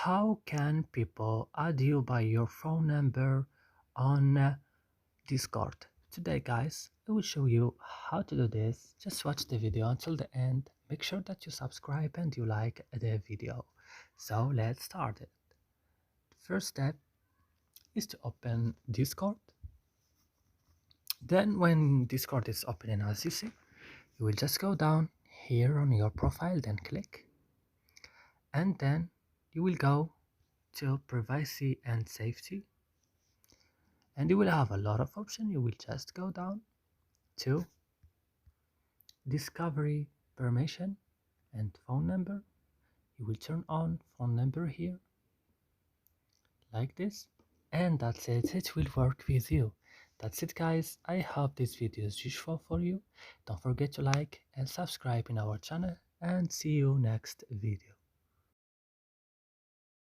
How can people add you by your phone number on Discord? Today, guys, I will show you how to do this. Just watch the video until the end. Make sure that you subscribe and you like the video. So let's start it. First step is to open Discord. Then when Discord is opening, as you see, you will just go down here on your profile, then click, and then you will go to privacy and safety, and you will have a lot of options. You will just go down to discovery permission and phone number. You will turn on phone number here like this, and that's it. It will work with you. That's it, guys. I hope this video is useful for you. Don't forget to like and subscribe in our channel, and see you next video.